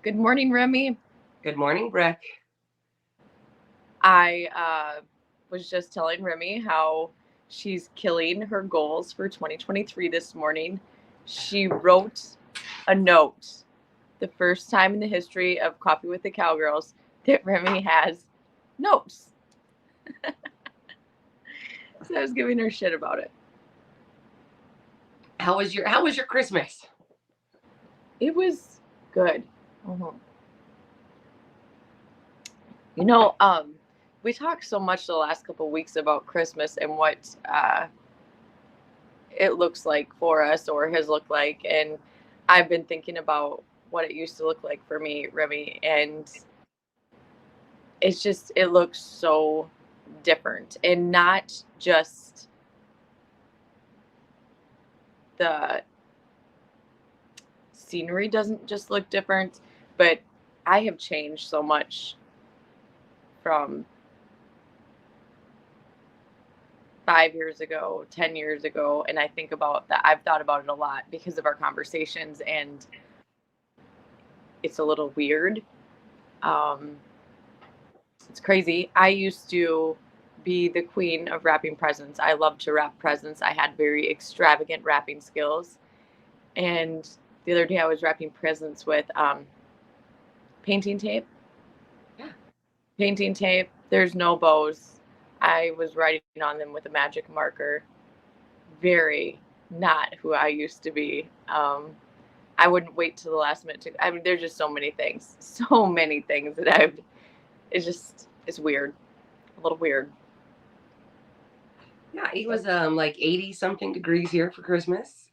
Good morning, Remy. Good morning, Breck. I was just telling Remy how she's killing her goals for 2023 this morning. She wrote a note, the first time in the history of Coffee with the Cowgirls that Remy has notes. So I was giving her shit about it. How was your Christmas? It was good. Mhm. You know, we talked so much the last couple of weeks about Christmas and what it looks like for us or has looked like. And I've been thinking about what it used to look like for me, Remy, and it looks so different. And not just the scenery doesn't just look different, but I have changed so much from 5 years ago, 10 years ago. And I think about that. I've thought about it a lot because of our conversations, and it's a little weird. Um, It's crazy. I used to be the queen of wrapping presents. I loved to wrap presents. I had very extravagant wrapping skills. And the other day I was wrapping presents with painting tape. Yeah. Painting tape. There's no bows. I was writing on them with a magic marker. Very not who I used to be. I wouldn't wait till the last minute to. I mean, there's just so many things that I've. It's weird, a little weird. Yeah, it was like 80 something degrees here for Christmas.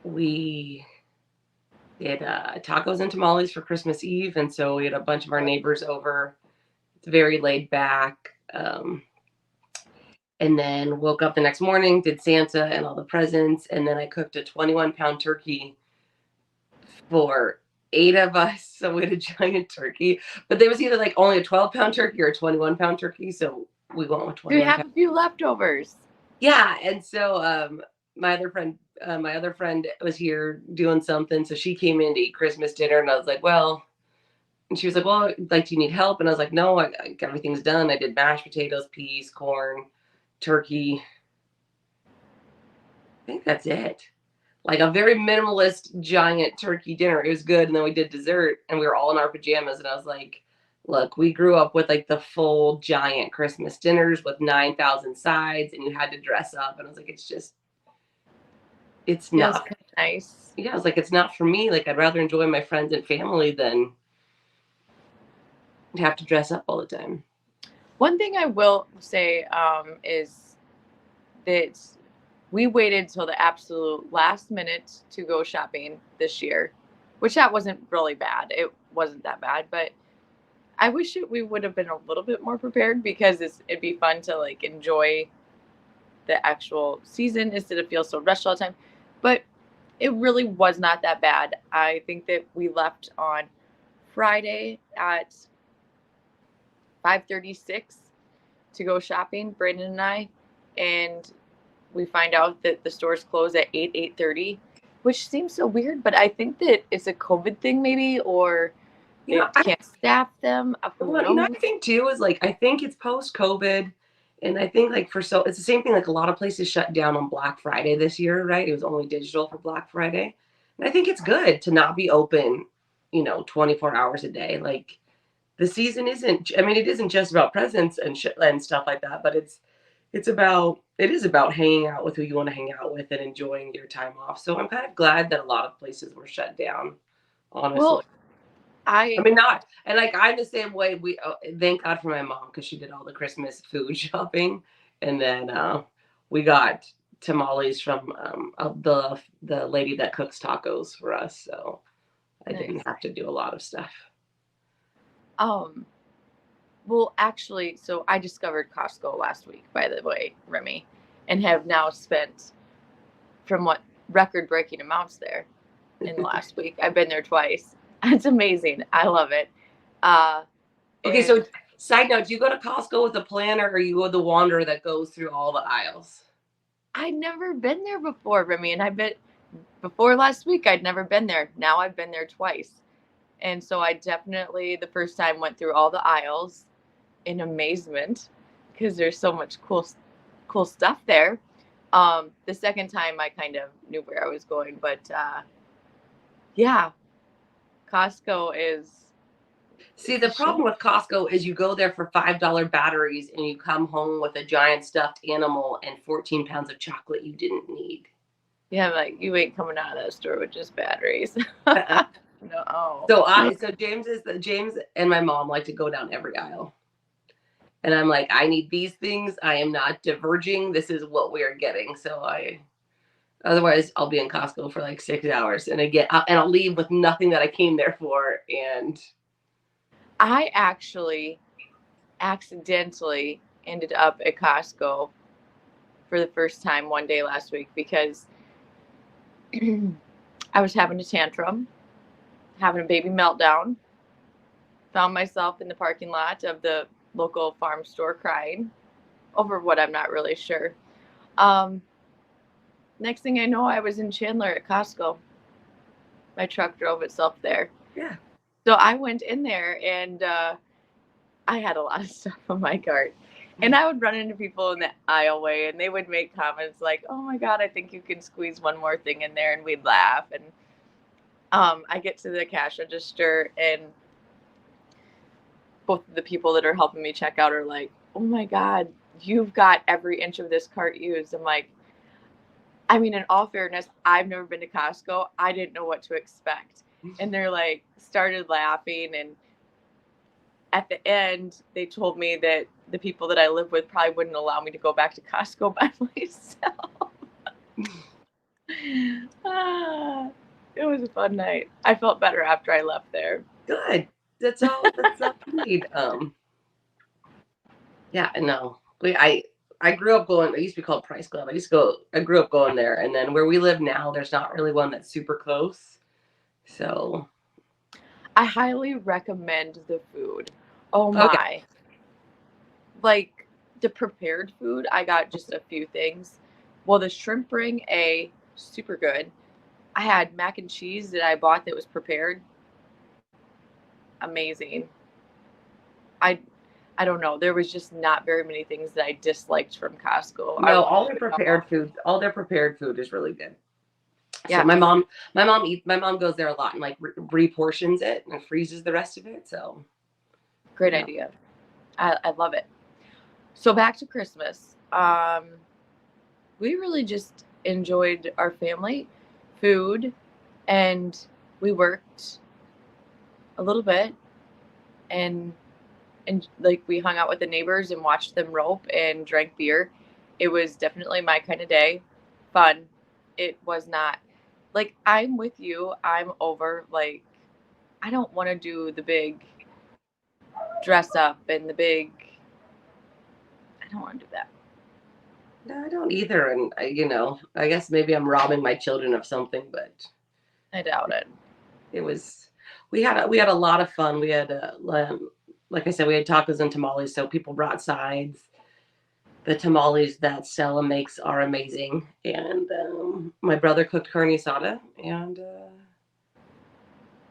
We did tacos and tamales for Christmas Eve, and so we had a bunch of our neighbors over. It's very laid back. And then woke up the next morning, did Santa and all the presents, and then I cooked a 21-pound turkey for 8 of us. So we had a giant turkey, but there was either like only a 12-pound turkey or a 21-pound turkey. So we went with Do we 21 have pounds. a few leftovers? Yeah, and so my other friend was here doing something, so she came in to eat Christmas dinner, and I was like, well, and she was like, well, like, do you need help? And I was like, no, everything's done. I did mashed potatoes, peas, corn, turkey. I think that's it. Like a very minimalist giant turkey dinner. It was good. And then we did dessert and we were all in our pajamas. And I was like, look, we grew up with like the full giant Christmas dinners with 9,000 sides and you had to dress up. And I was like, it's Feels not. kind of nice. Yeah, I was like, it's not for me. Like, I'd rather enjoy my friends and family than have to dress up all the time. One thing I will say is that we waited till the absolute last minute to go shopping this year, which that wasn't really bad. It wasn't that bad, but I wish we would have been a little bit more prepared because it'd be fun to like enjoy the actual season instead of feel so rushed all the time. But it really was not that bad. I think that we left on Friday at 5:36 to go shopping, Brandon and I, and we find out that the stores close at 8:30, which seems so weird, but I think that it's a COVID thing maybe, or You they know, I can't staff them. Who Well, I knows? think too is like I think it's post COVID, and I think like it's the same thing. Like a lot of places shut down on Black Friday this year, right? It was only digital for Black Friday, and I think it's good to not be open, 24 hours a day. Like the season isn't. I mean, it isn't just about presents and stuff like that, but it is about hanging out with who you want to hang out with and enjoying your time off. So I'm kind of glad that a lot of places were shut down. Honestly. Well, I I mean, not and like I'm the same way. We thank God for my mom because she did all the Christmas food shopping, and then we got tamales from the lady that cooks tacos for us, so I nice. didn't have to do a lot of stuff. Um, well, actually, so I discovered Costco last week, by the way, Remy, and have now spent from what record-breaking amounts there in the last week. I've been there twice. It's amazing. I love it. Uh, Okay, so and side note: do you go to Costco with a planner, or you go the wanderer that goes through all the aisles? I'd never been there before, Remy, and I bet before last week, I'd never been there. Now I've been there twice. And so I definitely, the first time, went through all the aisles in amazement because there's so much cool stuff there. The second time, I kind of knew where I was going, but yeah, Costco is See, the problem with Costco is you go there for $5 batteries and you come home with a giant stuffed animal and 14 pounds of chocolate you didn't need. Yeah, like you ain't coming out of that store with just batteries. No. So James and my mom like to go down every aisle. And I'm like, I need these things. I am not diverging. This is what we are getting. Otherwise I'll be in Costco for like 6 hours and I'll leave with nothing that I came there for. And I actually accidentally ended up at Costco for the first time one day last week because I was having a tantrum, having a baby meltdown, found myself in the parking lot of the local farm store crying over what I'm not really sure. Next thing I know, I was in Chandler at Costco. My truck drove itself there. yeah. So I went in there and I had a lot of stuff on my cart. And I would run into people in the aisleway and they would make comments like, oh my God, I think you can squeeze one more thing in there. And we'd laugh. And I get to the cash register and both of the people that are helping me check out are like, oh my God, you've got every inch of this cart used. I'm like, I mean, in all fairness, I've never been to Costco. I didn't know what to expect. And they're like, started laughing. And at the end, they told me that the people that I live with probably wouldn't allow me to go back to Costco by myself. It was a fun night. I felt better after I left there. Good. That's all you need. Yeah, no. I grew up going, it used to be called Price Club. I grew up going there. And then where we live now, there's not really one that's super close. So I highly recommend the food. Oh okay. my. Like the prepared food, I got just a few things. Well, the shrimp ring, super good. I had mac and cheese that I bought that was prepared. Amazing. I I don't know. There was just not very many things that I disliked from Costco. I No, won't put it off. all their prepared food is really good. So Yeah, my mom goes there a lot and like reportions it and freezes the rest of it. So great yeah. idea. I love it. So back to Christmas. We really just enjoyed our family, food, and we worked a little bit and like we hung out with the neighbors and watched them rope and drank beer. It was definitely my kind of day. Fun. It was not like I'm with you. I'm over like I don't want to do the big dress up and the big I don't want to do that. No, I don't either. And I guess maybe I'm robbing my children of something, but I doubt it. it was we had a lot of fun. We had like I said, we had tacos and tamales, so people brought sides. The tamales that Stella makes are amazing, and my brother cooked carne asada, and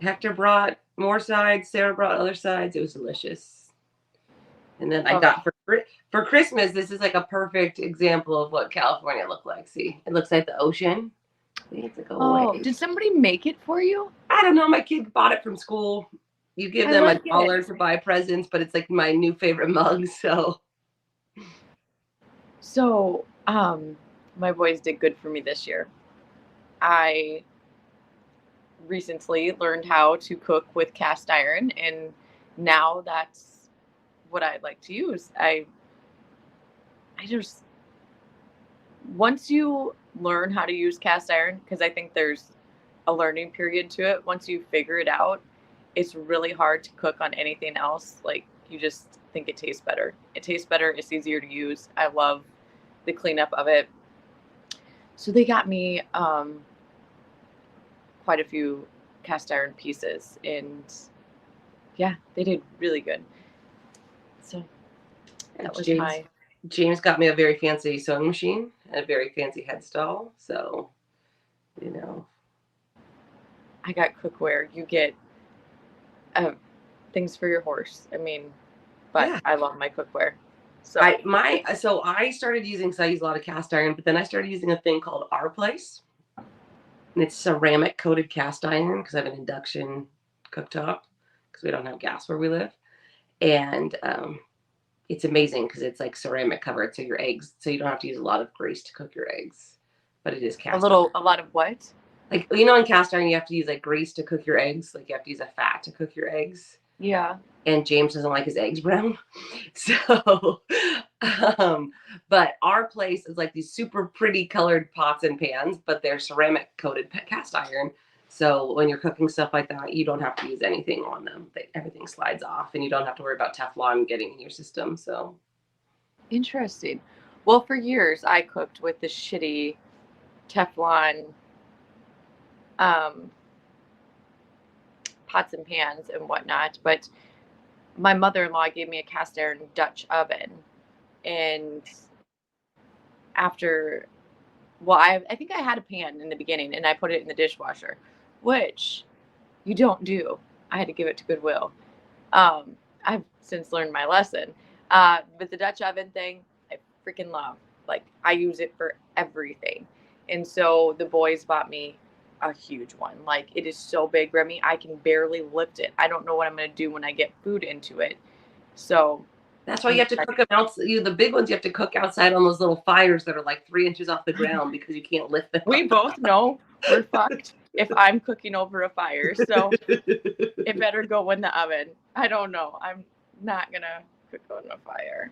Hector brought more sides. Sarah brought other sides. It was delicious. And then I got for Christmas. This is like a perfect example of what California looked like. See, it looks like the ocean. It's like Oh, did somebody make it for you? I don't know. My kid bought it from school. You give them like $1 to buy presents, but it's like my new favorite mug. So, my boys did good for me this year. I recently learned how to cook with cast iron, and now that's what I like to use. I just once you learn how to use cast iron, because I think there's a learning period to it. Once you figure it out, it's really hard to cook on anything else. Like you just think it tastes better. It tastes better. It's easier to use. I love the cleanup of it. So they got me quite a few cast iron pieces, and yeah, they did really good. So that was James got me a very fancy sewing machine and a very fancy headstall. So, I got cookware. You get things for your horse. I mean, but Yeah. I love my cookware. So I started using, because I use a lot of cast iron, but then I started using a thing called Our Place. And it's ceramic coated cast iron because I have an induction cooktop because we don't have gas where we live. And it's amazing because it's like ceramic covered, so your eggs, so you don't have to use a lot of grease to cook your eggs, but it is cast iron. a lot of what? Like, you know, in cast iron, you have to use like grease to cook your eggs. Like, you have to use a fat to cook your eggs. Yeah. And James doesn't like his eggs brown. So, um, but Our Place is like these super pretty colored pots and pans, but they're ceramic coated cast iron. So when you're cooking stuff like that, you don't have to use anything on them. Everything slides off, and you don't have to worry about Teflon getting in your system. So Interesting. Well, for years I cooked with the shitty Teflon um, pots and pans and whatnot, but my mother-in-law gave me a cast iron Dutch oven, and after, well, I think I had a pan in the beginning, and I put it in the dishwasher, which you don't do. I had to give it to Goodwill. I've since learned my lesson. But the Dutch oven thing, I freaking love. Like, I use it for everything. And so the boys bought me a huge one. Like, it is so big, Remy, I can barely lift it. I don't know what I'm going to do when I get food into it. So that's why I'm you have to excited. cook them out. The big ones you have to cook outside on those little fires that are like 3 inches off the ground because you can't lift them We up. both know we're fucked if I'm cooking over a fire. So it better go in the oven. I don't know. I'm not going to cook on a fire.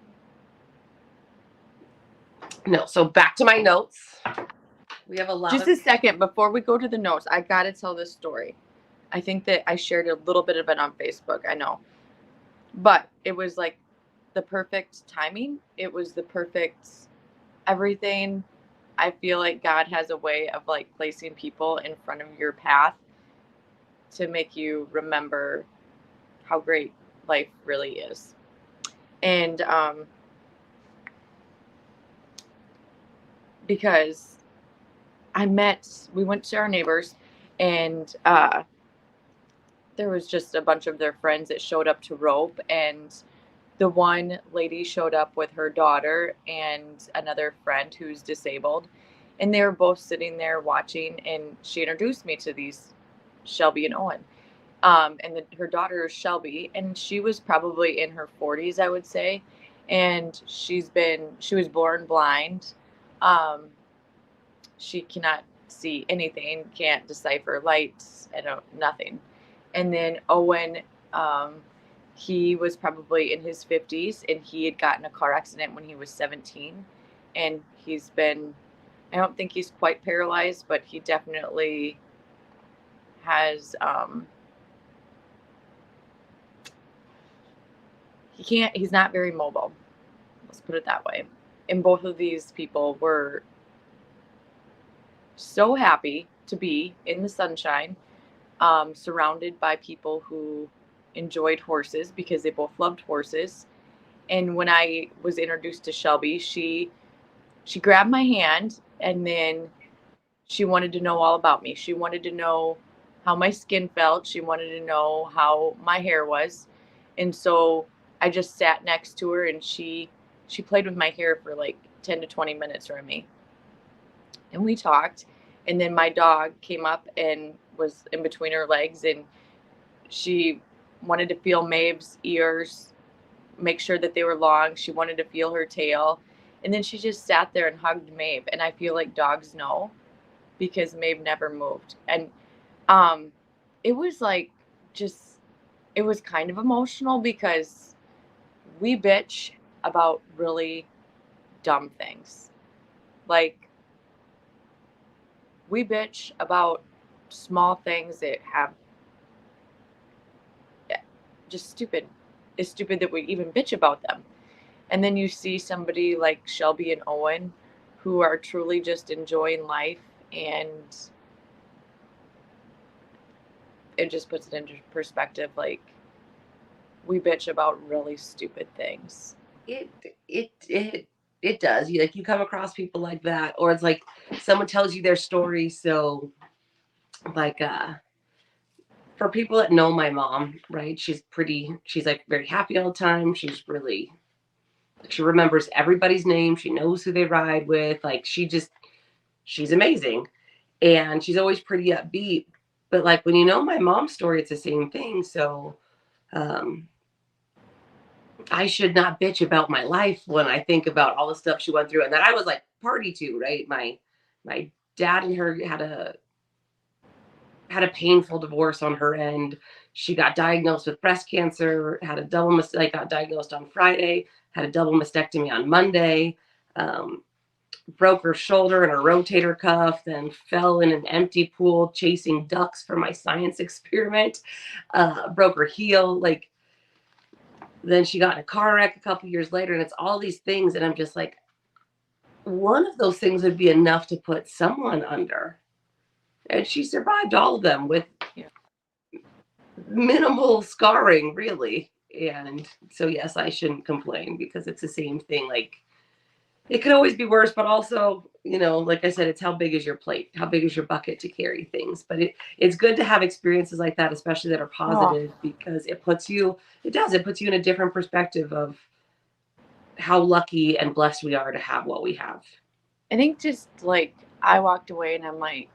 No, so back to my notes. We have a lot Just of. a second before we go to the notes, I got to tell this story. I think that I shared a little bit of it on Facebook. I know. But it was like the perfect timing. It was the perfect everything. I feel like God has a way of like placing people in front of your path to make you remember how great life really is. And because we went to our neighbors, and there was just a bunch of their friends that showed up to rope, and the one lady showed up with her daughter and another friend who's disabled, and they were both sitting there watching, and she introduced me to these Shelby and Owen. Her daughter is Shelby, and she was probably in her 40s, I would say, and she was born blind. um, she cannot see anything, can't decipher lights, and nothing. And then Owen, um, he was probably in his 50s, and he had gotten a car accident when he was 17. And he's been, I don't think he's quite paralyzed, but he definitely has, he's not very mobile. Let's put it that way. And both of these people were so happy to be in the sunshine, surrounded by people who enjoyed horses because they both loved horses. And when I was introduced to Shelby, she grabbed my hand, and then she wanted to know all about me. She wanted to know how my skin felt. She wanted to know how my hair was. And so I just sat next to her, and she played with my hair for like 10 to 20 minutes for me. And we talked. And then my dog came up and was in between her legs, and she wanted to feel Maeve's ears, make sure that they were long. She wanted to feel her tail. And then she just sat there and hugged Maeve. And I feel like dogs know because Maeve never moved. And um, it was like just, it was kind of emotional because we bitch about really dumb things. Like, we bitch about small things that have just stupid. It's stupid that we even bitch about them. And then you see somebody like Shelby and Owen who are truly just enjoying life, and it just puts it into perspective. Like, we bitch about really stupid things. It it it it does. You come across people like that, or it's like someone tells you their story. So like for people that know my mom, right? She's like very happy all the time. She remembers everybody's name. She knows who they ride with. Like she's amazing. And she's always pretty upbeat. But like when you know my mom's story, it's the same thing. So um, I should not bitch about my life when I think about all the stuff she went through and that I was like party to, right? My dad and her had a painful divorce on her end. She got diagnosed with breast cancer, had a got diagnosed on Friday, had a double mastectomy on Monday, broke her shoulder and her rotator cuff, then fell in an empty pool chasing ducks for my science experiment, broke her heel. Like, then she got in a car wreck a couple years later, and it's all these things. And I'm just like, one of those things would be enough to put someone under. And she survived all of them with minimal scarring, really. And so, yes, I shouldn't complain because it's the same thing. Like, it could always be worse, but also, like I said, it's how big is your plate? How big is your bucket to carry things? But it's good to have experiences like that, especially that are positive, because it puts you in a different perspective of how lucky and blessed we are to have what we have. I think just like I walked away and I'm like,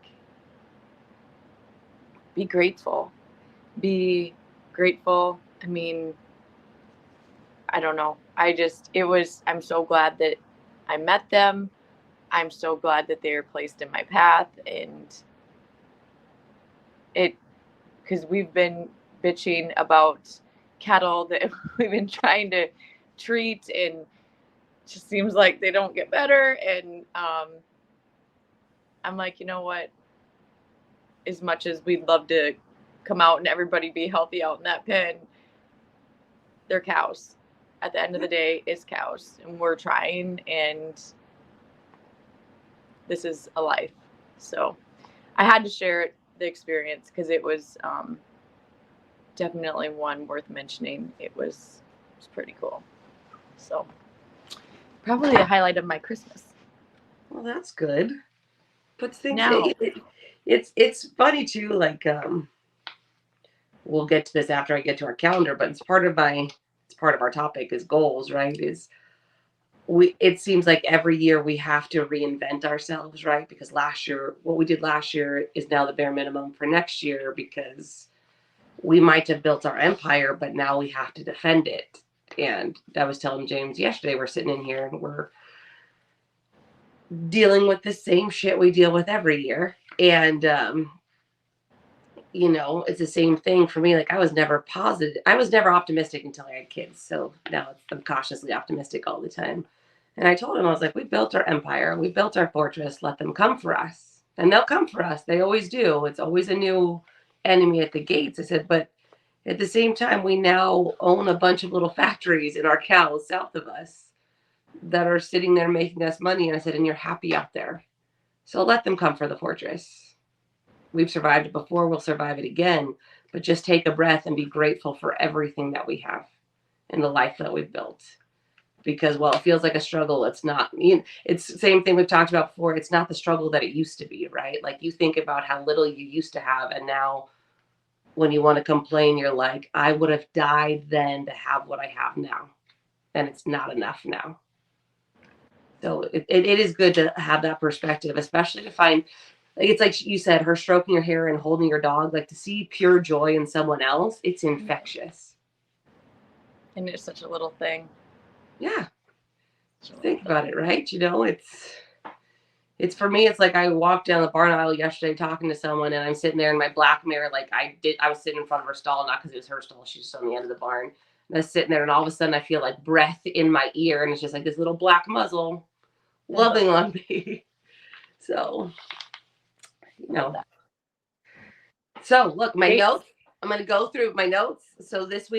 be grateful. Be grateful. I mean, I don't know. I'm so glad that I met them. I'm so glad that they were placed in my path. And because we've been bitching about cattle that we've been trying to treat, and it just seems like they don't get better. And I'm like, you know what? As much as we'd love to come out and everybody be healthy out in that pen, they're cows. At the end of the day, it's cows, and we're trying, and this is a life. So I had to share the experience because it was definitely one worth mentioning. It was pretty cool. So probably a highlight of my Christmas. Well, that's good. But things Now, it's funny too. Like we'll get to this after I get to our calendar, but it's part of our topic is goals, right? It seems like every year we have to reinvent ourselves, right? Because what we did last year is now the bare minimum for next year, because we might have built our empire, but now we have to defend it. And I was telling James yesterday, we're sitting in here and we're dealing with the same shit we deal with every year. And it's the same thing for me. Like, I was never positive. I was never optimistic until I had kids. So now I'm cautiously optimistic all the time. And I told him, I was like, we built our empire. We built our fortress. Let them come for us. And they'll come for us. They always do. It's always a new enemy at the gates. I said, but at the same time, we now own a bunch of little factories in our cows south of us that are sitting there making us money. And I said, and you're happy out there. So let them come for the fortress. We've survived it before. We'll survive it again. But just take a breath and be grateful for everything that we have in the life that we've built. Because while it feels like a struggle, it's not. It's the same thing we've talked about before. It's not the struggle that it used to be, right? Like, you think about how little you used to have, and now when you want to complain, you're like, I would have died then to have what I have now. And it's not enough now. So it is good to have that perspective, especially to find, like, it's like you said, her stroking your hair and holding your dog, like, to see pure joy in someone else, it's infectious. And it's such a little thing. Yeah. Think about it, right? It's for me, it's like I walked down the barn aisle yesterday talking to someone, and I'm sitting there in my black mirror, like I was sitting in front of her stall, not because it was her stall, she's just on the end of the barn. And I was sitting there, and all of a sudden I feel like breath in my ear, and it's just like this little black muzzle loving on me. So, So look, my notes, I'm going to go through my notes. So this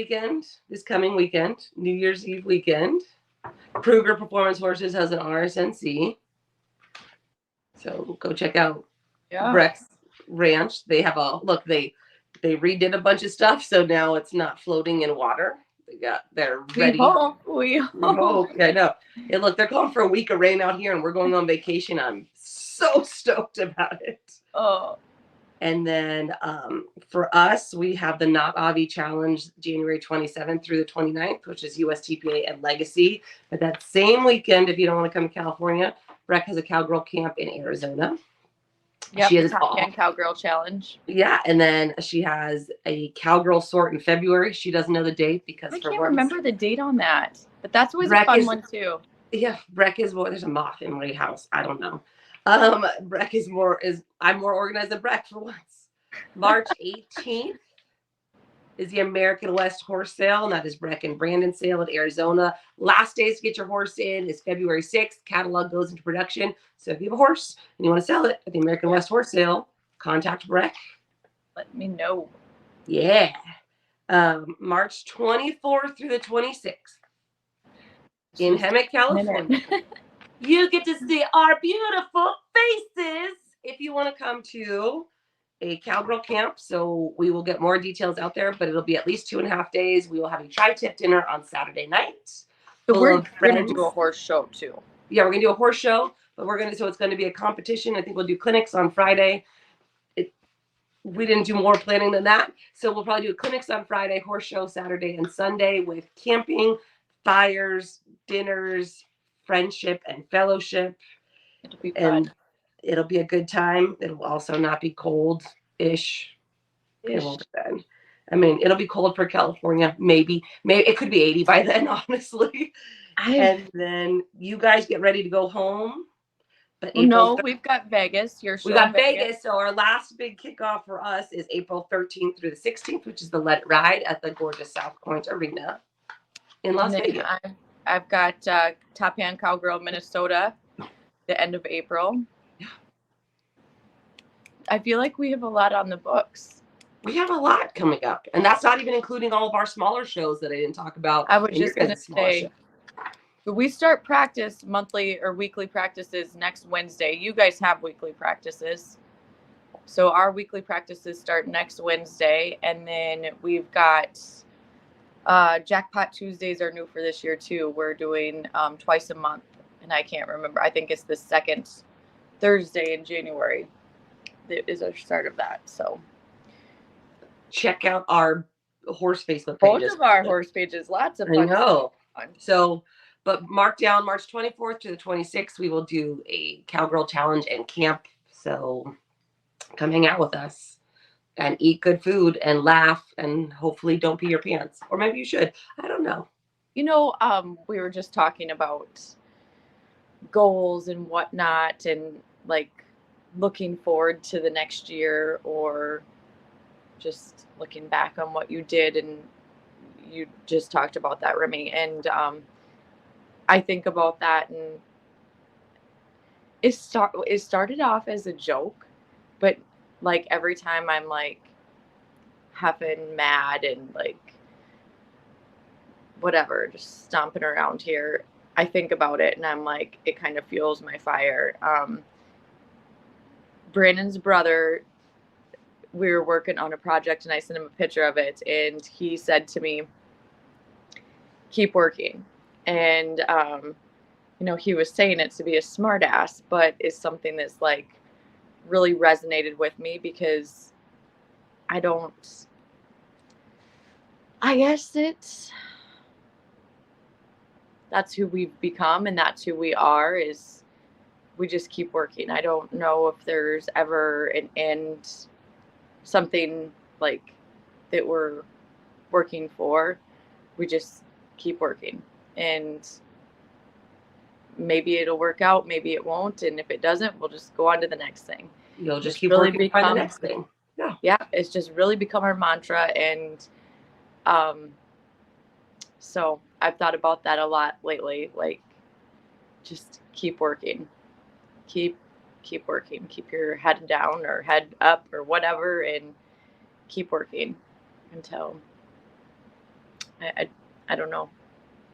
coming weekend, New Year's Eve weekend, Kruger Performance Horses has an RSNC. So go check out Breck's Ranch. They have they redid a bunch of stuff. So now it's not floating in water. They're ready. We hope. I know. Hey, look, they're calling for a week of rain out here, and we're going on vacation. I'm so stoked about it. Oh, And then for us, we have the Not Avi Challenge January 27th through the 29th, which is USTPA and Legacy. But that same weekend, if you don't want to come to California, Breck has a cowgirl camp in Arizona. Yep, She has Top all. Can Cowgirl Challenge. Yeah, and then she has a cowgirl sort in February. She doesn't know the date because I for can't once, remember the date on that, but that's always a Breck fun is one too. yeah, Breck is more. There's a moth in my house. I don't know. Breck is I'm more organized than Breck for once. March 18th is the American West Horse Sale, and that is Breck and Brandon sale in Arizona. Last days to get your horse in is February 6th. Catalog goes into production. So if you have a horse and you want to sell it at the American West Horse Sale, contact Breck. Let me know. Yeah. March 24th through the 26th in Hemet, California. You get to see our beautiful faces if you want to come to a cowgirl camp. So we will get more details out there, but it'll be at least 2.5 days. We will have a tri-tip dinner on Saturday night. So we're going to do a horse show too. Yeah, we're going to do a horse show, but so it's going to be a competition. I think we'll do clinics on Friday. We didn't do more planning than that. So we'll probably do clinics on Friday, horse show Saturday and Sunday with camping, fires, dinners, friendship and fellowship. It'll be fun. And it'll be a good time. It'll also not be cold-ish. It won't be then. I mean, it'll be cold for California. Maybe it could be 80 by then, honestly. And then you guys get ready to go home. But no, we've got Vegas. We got Vegas. So our last big kickoff for us is April 13th through the 16th, which is the Let It Ride at the gorgeous South Point Arena in Las Vegas. I've got Top Hand Cowgirl, Minnesota, the end of April. Yeah. I feel like we have a lot on the books. We have a lot coming up, and that's not even including all of our smaller shows that I didn't talk about. I was just going to say, we start practice monthly or weekly practices next Wednesday. You guys have weekly practices. So our weekly practices start next Wednesday. And then we've got Jackpot Tuesdays are new for this year too. We're doing twice a month. And I can't remember. I think it's the second Thursday in January that is our start of that. So check out our horse Facebook pages. Both of our horse pages. Lots of fun. I know. So, but mark down March 24th to the 26th, we will do a cowgirl challenge and camp. So come hang out with us and eat good food and laugh and hopefully don't pee your pants. Or maybe you should. I don't know. You know, we were just talking about goals and whatnot and like looking forward to the next year or just looking back on what you did. And you just talked about that, Remy. And I think about that, and it started off as a joke, but like every time I'm like huffing mad and like whatever, just stomping around here, I think about it and I'm like, it kind of fuels my fire. Brandon's brother, we were working on a project and I sent him a picture of it and he said to me, keep working. And, you know, he was saying it to be a smart ass, but it's something that's like really resonated with me because I guess that's who we've become and that's who we are, is we just keep working. I don't know if there's ever an end, something like that we're working for. We just keep working and maybe it'll work out, maybe it won't. And if it doesn't, we'll just go on to the next thing. You'll just keep really working on the next thing. Yeah. Yeah. It's just really become our mantra. And so I've thought about that a lot lately. Like, just keep working, keep working, keep your head down or head up or whatever, and keep working until I don't know,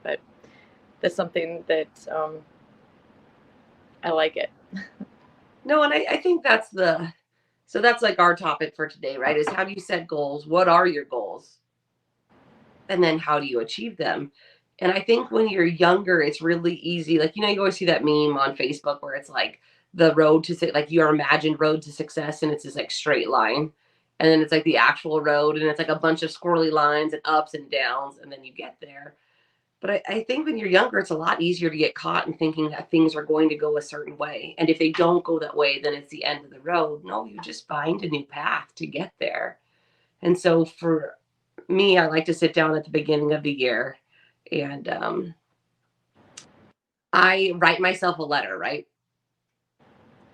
but that's something that I like it. No, and I think that's like our topic for today, right? Is how do you set goals? What are your goals? And then how do you achieve them? And I think when you're younger, it's really easy. Like, you know, you always see that meme on Facebook where it's like the road to like your imagined road to success, and it's this like straight line, and then it's like the actual road, and it's like a bunch of squirrely lines and ups and downs, and then you get there. But I think when you're younger, it's a lot easier to get caught in thinking that things are going to go a certain way. And if they don't go that way, then it's the end of the road. No, you just find a new path to get there. And so for me, I like to sit down at the beginning of the year and I write myself a letter, right?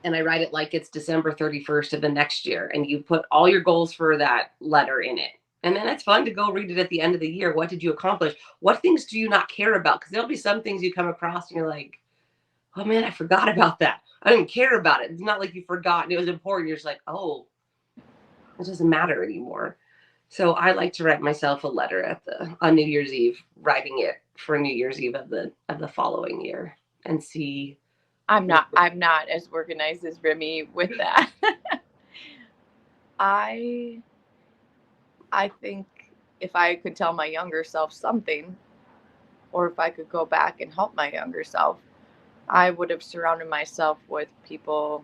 And I write it like it's December 31st of the next year. And you put all your goals for that letter in it. And then it's fun to go read it at the end of the year. What did you accomplish? What things do you not care about? Because there'll be some things you come across and you're like, oh man, I forgot about that. I didn't care about it. It's not like you forgot and it was important. You're just like, oh, it doesn't matter anymore. So I like to write myself a letter on New Year's Eve, writing it for New Year's Eve of the following year, and see. I'm not as organized as Remy with that. I I think if I could tell my younger self something, or if I could go back and help my younger self, I would have surrounded myself with people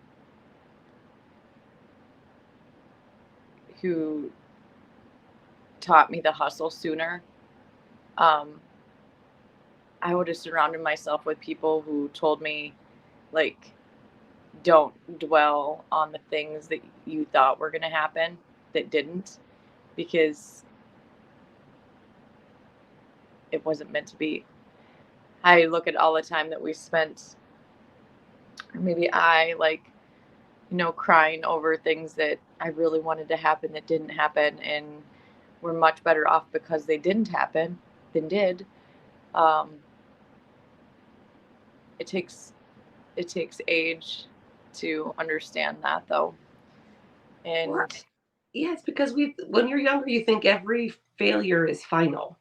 who taught me the hustle sooner. Um, I would have surrounded myself with people who told me, like, don't dwell on the things that you thought were going to happen that didn't, because it wasn't meant to be. I look at all the time that we spent, or maybe I, like, crying over things that I really wanted to happen that didn't happen, and we're much better off because they didn't happen than did. Um, it takes age to understand that, though. Well, And yeah, it's because when you're younger, you think every failure is final,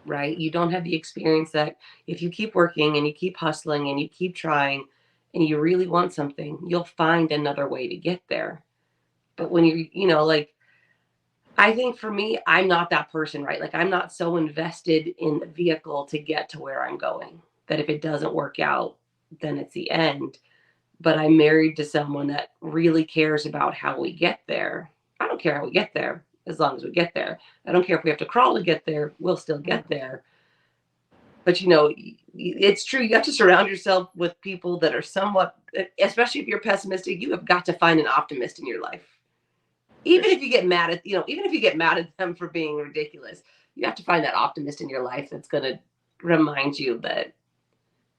right? You don't have the experience that if you keep working and you keep hustling and you keep trying and you really want something, you'll find another way to get there. But when like, I think for me, I'm not that person, right? Like, I'm not so invested in the vehicle to get to where I'm going that if it doesn't work out, then it's the end. But I'm married to someone that really cares about how we get there. I don't care how we get there as long as we get there. I don't care if we have to crawl to get there, we'll still get there. But it's true. You have to surround yourself with people that are somewhat, especially if you're pessimistic, you have got to find an optimist in your life. Even if you get mad at, even if you get mad at them for being ridiculous, you have to find that optimist in your life that's going to remind you that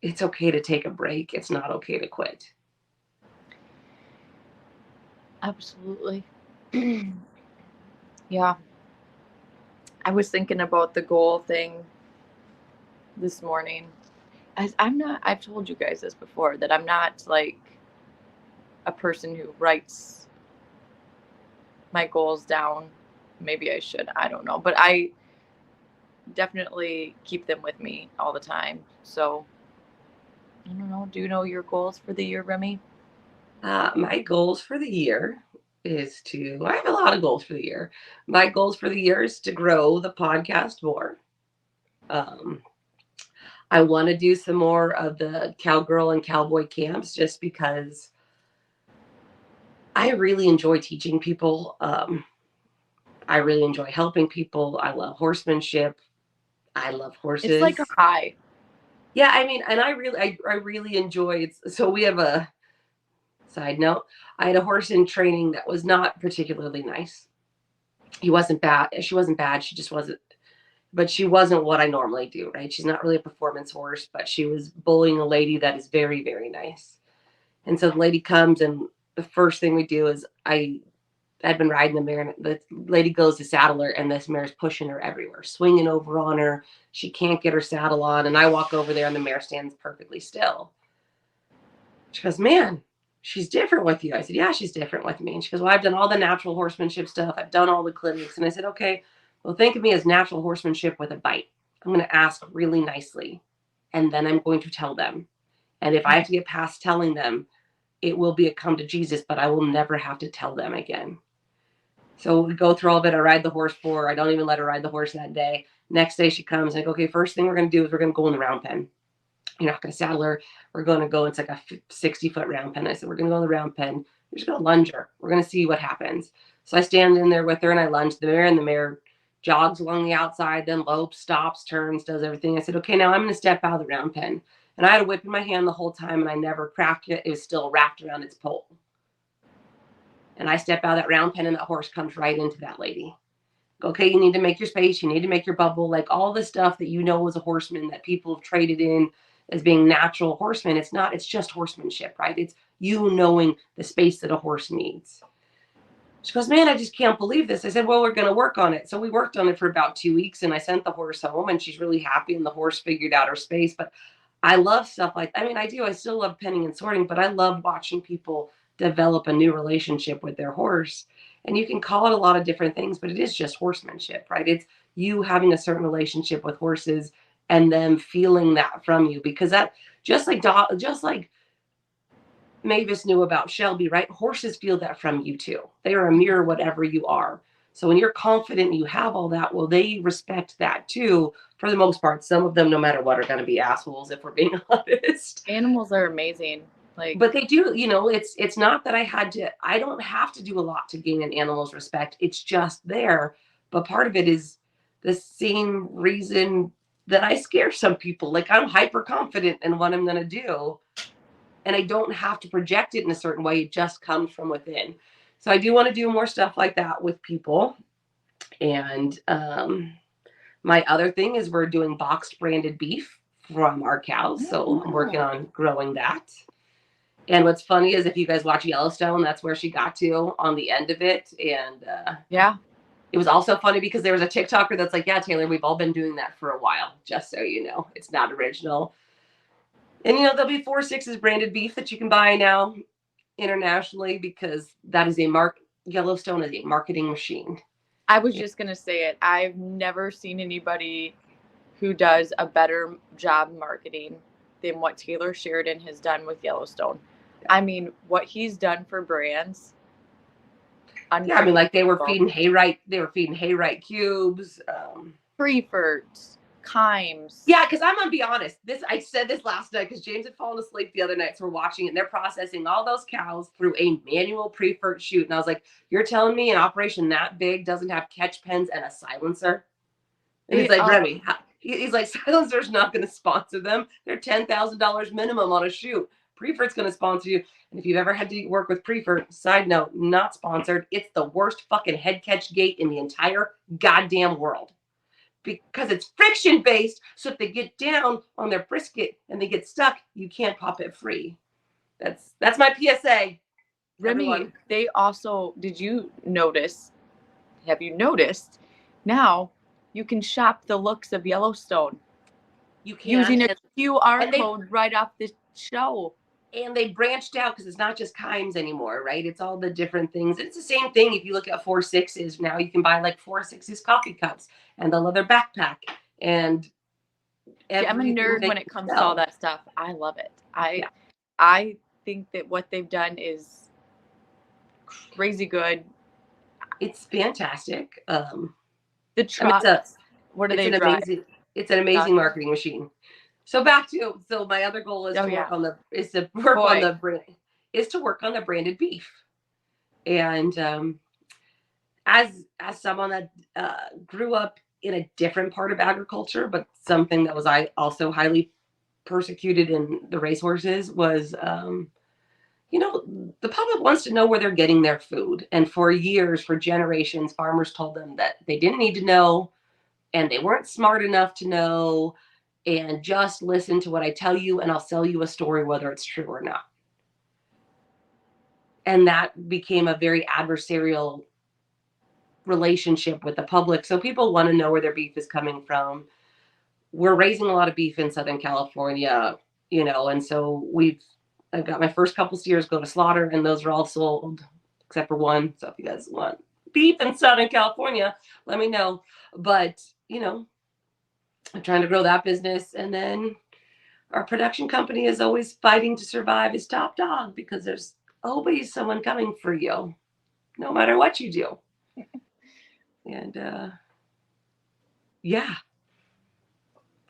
it's okay to take a break. It's not okay to quit. absolutely. Yeah. I was thinking about the goal thing this morning. I've told you guys this before, that I'm not like a person who writes my goals down. Maybe I should. I don't know. But I definitely keep them with me all the time. So, I don't know. Do you know your goals for the year, Remy? My goals for the year I have a lot of goals for the year. My goals for the year is to grow the podcast more. Um, I want to do some more of the cowgirl and cowboy camps just because I really enjoy teaching people. I really enjoy helping people. I love horsemanship. I love It's like a horses. high. Yeah, I mean, and I really enjoy it. So we have a side note. I had a horse in training that was not particularly nice. He wasn't bad. She wasn't bad. She just wasn't. But she wasn't what I normally do, right? She's not really a performance horse, but she was bullying a lady that is very, very nice. And so the lady comes, and the first thing we do is I'd been riding the mare, and the lady goes to saddle her, and this mare's pushing her everywhere, swinging over on her. She can't get her saddle on, and I walk over there, and the mare stands perfectly still. She goes, man, she's different with you. I said, yeah, she's different with me. And she goes, well, I've done all the natural horsemanship stuff. I've done all the clinics. And I said, okay, well, think of me as natural horsemanship with a bite. I'm going to ask really nicely, and then I'm going to tell them. And if I have to get past telling them, it will be a come to Jesus, but I will never have to tell them again. So we go through all of it. I ride the horse for her. I don't even let her ride the horse that day. Next day she comes and I go, okay, first thing we're going to do is we're going to go in the round pen. You're not going to saddle her. We're going to go, it's like a 60-foot round pen. I said, we're going to go in the round pen. We're just going to lunge her. We're going to see what happens. So I stand in there with her and I lunge the mare, and the mare jogs along the outside, then lopes, stops, turns, does everything. I said, okay, now I'm going to step out of the round pen. And I had a whip in my hand the whole time, and I never cracked it. It was still wrapped around its pole. And I step out of that round pen, and that horse comes right into that lady. Okay, you need to make your space. You need to make your bubble. Like all the stuff that you know as a horseman that people have traded in as being natural horsemen. It's not, it's just horsemanship, right? It's you knowing the space that a horse needs. She goes, man, I just can't believe this. I said, well, we're going to work on it. So we worked on it for about 2 weeks, and I sent the horse home, and she's really happy, and the horse figured out her space. But I love stuff like, I mean, I do. I still love penning and sorting, but I love watching people develop a new relationship with their horse. And you can call it a lot of different things, but it is just horsemanship, right? It's you having a certain relationship with horses and them feeling that from you, because that just like Mavis knew about Shelby, right? Horses feel that from you too. They are a mirror, whatever you are. So when you're confident you have all that, well, they respect that too, for the most part. Some of them, no matter what, are going to be assholes, if we're being honest. Animals are amazing. Like, but they do, it's not that I don't have to do a lot to gain an animal's respect. It's just there. But part of it is the same reason that I scare some people. Like, I'm hyper confident in what I'm going to do, and I don't have to project it in a certain way. It just comes from within. So I do want to do more stuff like that with people. And my other thing is we're doing boxed branded beef from our cows. So I'm working on growing that. And what's funny is if you guys watch Yellowstone, that's where she got to on the end of it. And yeah, it was also funny because there was a TikToker that's like, yeah, Taylor, we've all been doing that for a while, just so you know. It's not original. And, there'll be 4-6's branded beef that you can buy now internationally, because that is Yellowstone is a marketing machine. I was just going to say it. I've never seen anybody who does a better job marketing than what Taylor Sheridan has done with Yellowstone. I mean, what he's done for brands. Yeah, I mean, like they were feeding hayrite cubes, Preferts, Chimes. Yeah, because I'm gonna be honest. I said this last night because James had fallen asleep the other night, so we're watching it, and they're processing all those cows through a manual pre-fert chute. And I was like, "You're telling me an operation that big doesn't have catch pens and a silencer?" And he's like, "Remy," he's like, "Silencer's not going to sponsor them. They're $10,000 minimum on a chute. Prefert's going to sponsor you." And if you've ever had to work with Prefert, side note, not sponsored. It's the worst fucking head catch gate in the entire goddamn world, because it's friction based. So if they get down on their brisket and they get stuck, you can't pop it free. That's my PSA. Remy, everyone. They also, did you notice? Have you noticed? Now you can shop the looks of Yellowstone. You can, using a QR code right off the show. And they branched out because it's not just Chimes anymore, right? It's all the different things. It's the same thing. If you look at 4-6's now, you can buy like 4-6's coffee cups and the leather backpack and I'm a nerd when it comes to all that stuff. I love it. I think that what they've done is crazy good. It's fantastic. The trucks. What do they drive? It's an amazing marketing machine. So my other goal is to work on the branded beef. And as someone that grew up in a different part of agriculture, but something that was also highly persecuted in the racehorses was, the public wants to know where they're getting their food. And for years, for generations, farmers told them that they didn't need to know and they weren't smart enough to know, and just listen to what I tell you and I'll sell you a story whether it's true or not. And that became a very adversarial relationship with the public. So people want to know where their beef is coming from. We're raising a lot of beef in Southern California, and so I've got my first couple steers go to slaughter, and those are all sold except for one. So if you guys want beef in Southern California, let me know. But, I'm trying to grow that business. And then our production company is always fighting to survive as top dog, because there's always someone coming for you, no matter what you do. And yeah.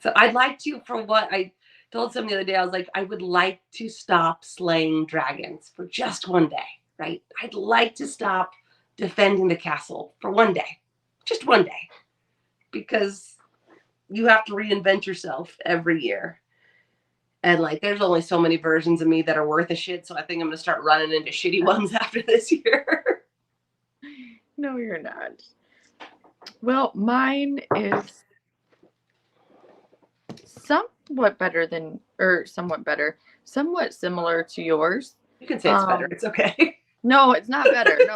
So I'd like to, for what told someone the other day, I was like, I would like to stop slaying dragons for just one day, right? I'd like to stop defending the castle for one day, just one day, because you have to reinvent yourself every year. And like, there's only so many versions of me that are worth a shit. So I think I'm going to start running into shitty ones after this year. No, you're not. Well, mine is somewhat better than, or somewhat better, somewhat similar to yours. You can say it's better. It's okay. No, it's not better. No,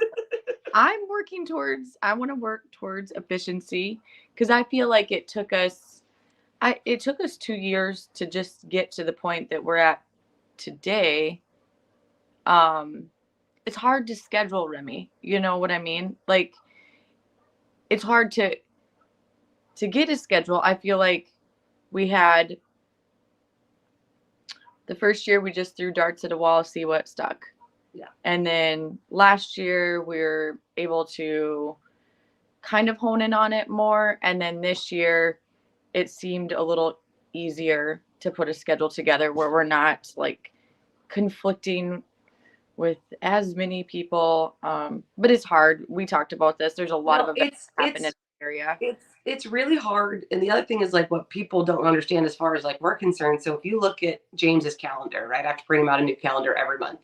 I want to work towards efficiency because I feel like it took us 2 years to just get to the point that we're at today. Um, it's hard to schedule, Remy. You know what I mean? Like, it's hard to get a schedule. I feel like we had the first year we just threw darts at a wall, see what stuck. Yeah. And then last year we were able to kind of hone in on it more. And then this year it seemed a little easier to put a schedule together where we're not like conflicting with as many people. But it's hard. We talked about this. There's a lot of events happen in the area. It's really hard. And the other thing is like what people don't understand as far as like we're concerned. So if you look at James's calendar, right, I have to bring him out a new calendar every month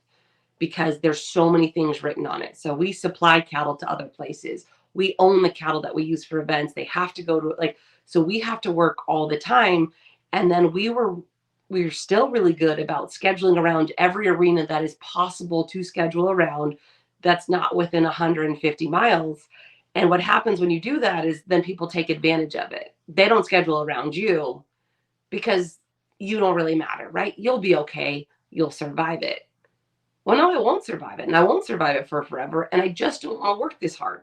because there's so many things written on it. So we supply cattle to other places. We own the cattle that we use for events. They have to go to like, so we have to work all the time. And then we're still really good about scheduling around every arena that is possible to schedule around that's not within 150 miles. And what happens when you do that is then people take advantage of it. They don't schedule around you because you don't really matter, right? You'll be okay. You'll survive it. Well, no, I won't survive it. And I won't survive it for forever. And I just don't want to work this hard.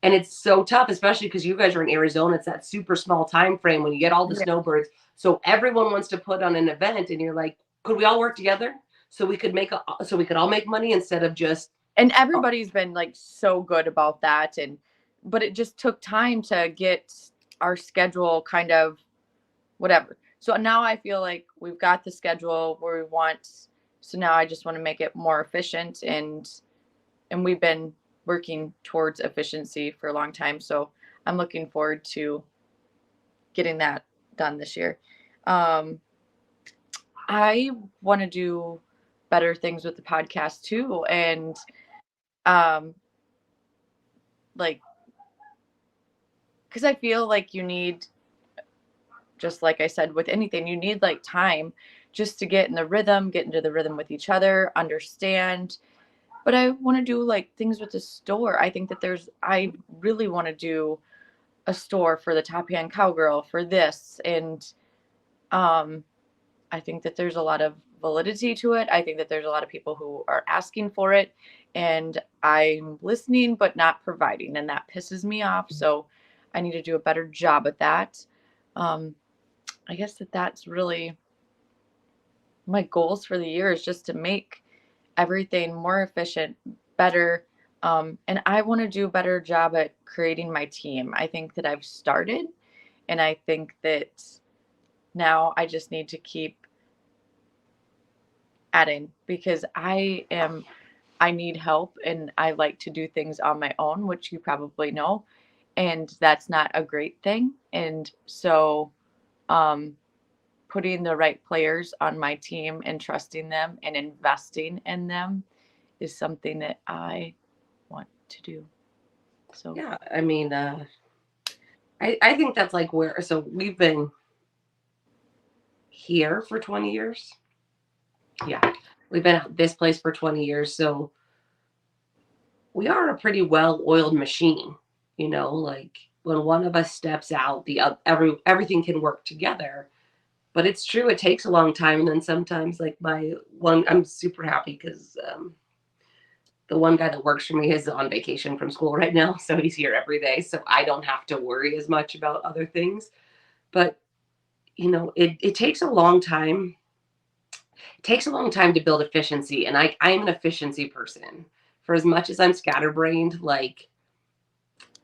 And it's so tough, especially because you guys are in Arizona. It's that super small time frame when you get all the snowbirds. So everyone wants to put on an event, and you're like, could we all work together so we could all make money instead of just. And everybody's been like so good about that. But it just took time to get our schedule kind of whatever. So now I feel like we've got the schedule where we want. So now I just want to make it more efficient, and we've been working towards efficiency for a long time. So I'm looking forward to getting that done this year. I want to do better things with the podcast too. And like, because I feel like you need, just like I said, with anything, you need like time just to get into the rhythm with each other, understand. But I want to do like things with the store. I think that I really want to do a store for the Top Hand Cowgirl for this. And I think that there's a lot of validity to it. I think that there's a lot of people who are asking for it, and I'm listening but not providing, and that pisses me off. So I need to do a better job at that. I guess that's really my goals for the year, is just to make everything more efficient, better. And I want to do a better job at creating my team. I think that I've started, and I think that now I just need to keep adding, because I need help, and I like to do things on my own, which you probably know, and that's not a great thing. And so putting the right players on my team and trusting them and investing in them is something that I want to do. So Yeah, I mean, I think that's like so we've been here for 20 years. Yeah, we've been at this place for 20 years. So we are a pretty well-oiled machine, like when one of us steps out, everything can work together. But it's true, it takes a long time. And then sometimes like I'm super happy because the one guy that works for me is on vacation from school right now. So he's here every day. So I don't have to worry as much about other things. But, it takes a long time. It takes a long time to build efficiency. And I'm an efficiency person. For as much as I'm scatterbrained, like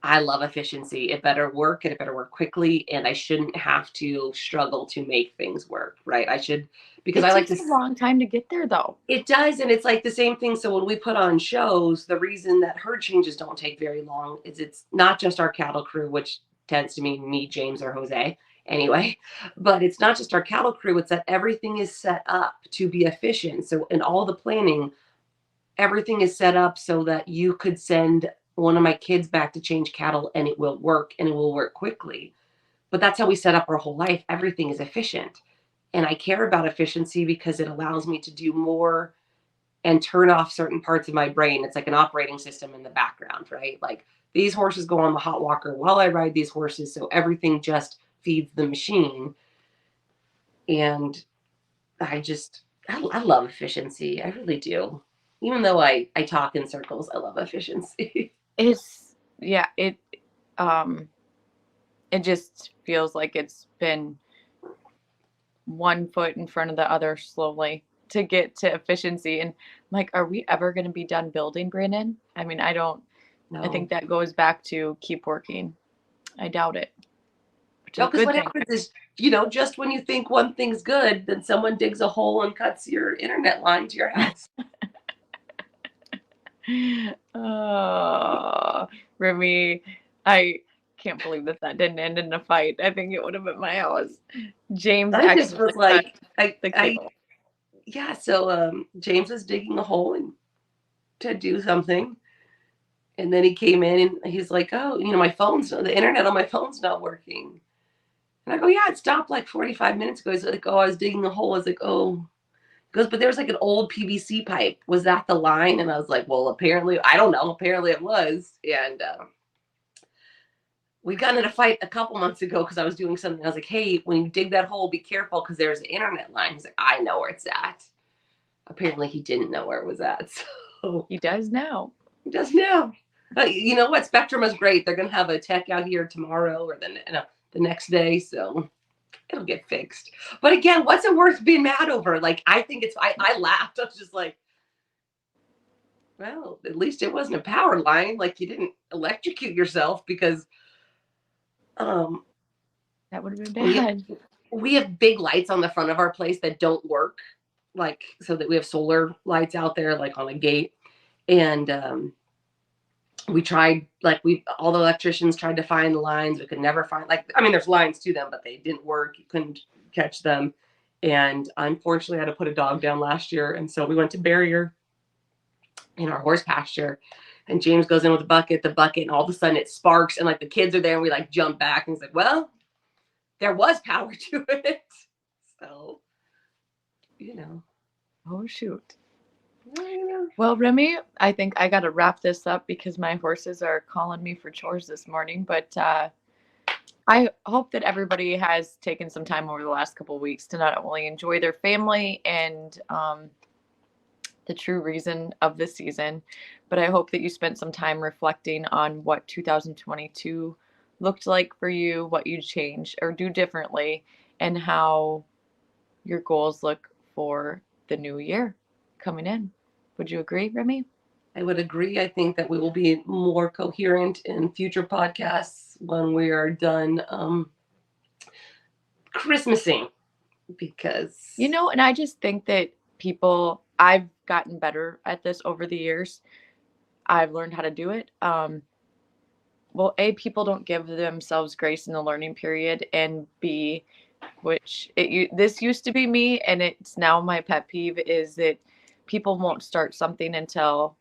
I love efficiency. It better work and it better work quickly. And I shouldn't have to struggle to make things work, right? I should, because It I like takes to, a long time to get there, though. it does. And it's like the same thing. So when we put on shows, the reason that herd changes don't take very long is it's not just our cattle crew, which tends to mean me, James, or Jose anyway, but it's not just our cattle crew. It's that everything is set up to be efficient. So in all the planning, everything is set up so that you could send one of my kids back to change cattle and it will work and it will work quickly. But that's how we set up our whole life. Everything is efficient. And I care about efficiency because it allows me to do more and turn off certain parts of my brain. It's like an operating system in the background, right? Like these horses go on the hot walker while I ride these horses. So everything just feeds the machine. And I just, I love efficiency. I really do. Even though I talk in circles, I love efficiency. It's yeah, um it just feels like it's been one foot in front of the other slowly to get to efficiency. And like, are we ever going to be done building, Brandon? I mean, I think No. that goes back to keep working. I doubt it, which is No, a because good what thing. happens is, just when you think one thing's good, then someone digs a hole and cuts your internet line to your house. Oh, Remy, I can't believe that didn't end in a fight. I think it would have been my house. James I just was accidentally cut like, the I cable. yeah. So James was digging a hole and to do something, and then he came in and he's like, "Oh, the internet on my phone's not working." And I go, "Yeah, it stopped like 45 minutes ago." He's like, "Oh, I was digging a hole." I was like, "Oh." He goes, "But there's like an old PVC pipe. Was that the line?" And I was like, "Well, apparently, I don't know. Apparently, it was." And we got in a fight a couple months ago because I was doing something. I was like, "Hey, when you dig that hole, be careful because there's an internet line." He's like, "I know where it's at." Apparently, he didn't know where it was at. So He does now. he does now. You know what? Spectrum is great. They're gonna have a tech out here tomorrow or the next day, so it'll get fixed. But again, what's it worth being mad over? Like, I think it's. I laughed. I was just like, well, at least it wasn't a power line. Like you didn't electrocute yourself because um That would have been we bad. we have big lights on the front of our place that don't work, like so that we have solar lights out there like on a gate. And we tried, like, we all the electricians tried to find the lines. We could never find, like, I mean there's lines to them, but they didn't work. You couldn't catch them. And unfortunately I had to put a dog down last year, and so we went to barrier in our horse pasture, and James goes in with the bucket, and all of a sudden it sparks, and like the kids are there, and we like jump back, and he's like, well, there was power to it. So, you know. Oh, shoot. Well, Well, Remy, I think I got to wrap this up because my horses are calling me for chores this morning. But I hope that everybody has taken some time over the last couple of weeks to not only enjoy their family and the true reason of the season, but I hope that you spent some time reflecting on what 2022 looked like for you, what you change or do differently, and how your goals look for the new year coming in. Would you agree, Remy? I would agree. I think that we will be more coherent in future podcasts when we are done Christmasing, because And I just think that I've gotten better at this over the years. I've learned how to do it. Well, A, people don't give themselves grace in the learning period, and B, this used to be me, and it's now my pet peeve is that people won't start something until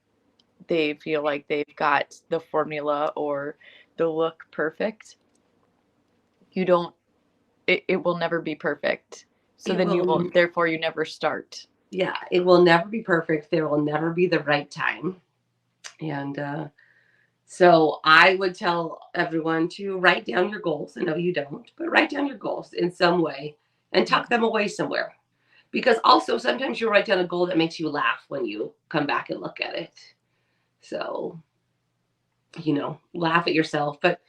they feel like they've got the formula or the look perfect. You don't, it will never be perfect. So it then you will, won't, therefore you never start. yeah, it will never be perfect. There will never be the right time. And so I would tell everyone to write down your goals. I know you don't, but write down your goals in some way and Yeah. tuck them away somewhere. Because also sometimes you write down a goal that makes you laugh when you come back and look at it. So, laugh at yourself, but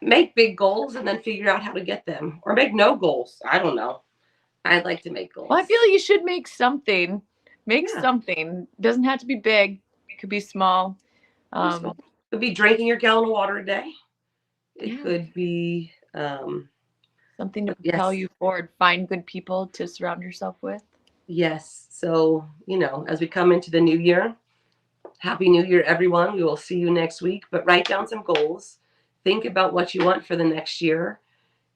make big goals and then figure out how to get them, or make no goals. I don't know. I'd like to make Well, I goals. feel you should make something. Make Yeah, something. Doesn't have to be big. It could be small. or small. Um, could be drinking your gallon of water a day. It Yeah. could be, Something to propel yes, you forward. Find good people to surround yourself with. yes. So, as we come into the new year, Happy New Year, everyone. We will see you next week, but write down some goals. Think about what you want for the next year,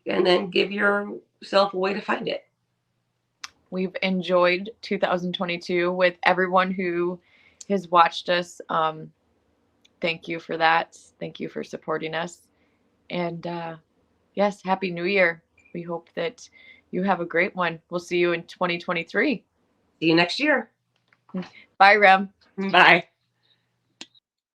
and then give yourself a way to find it. We've enjoyed 2022 with everyone who has watched us. Thank you for that. Thank you for supporting us. And yes, Happy New Year. We hope that you have a great one. We'll see you in 2023. See you next year. Bye, Rem. Bye.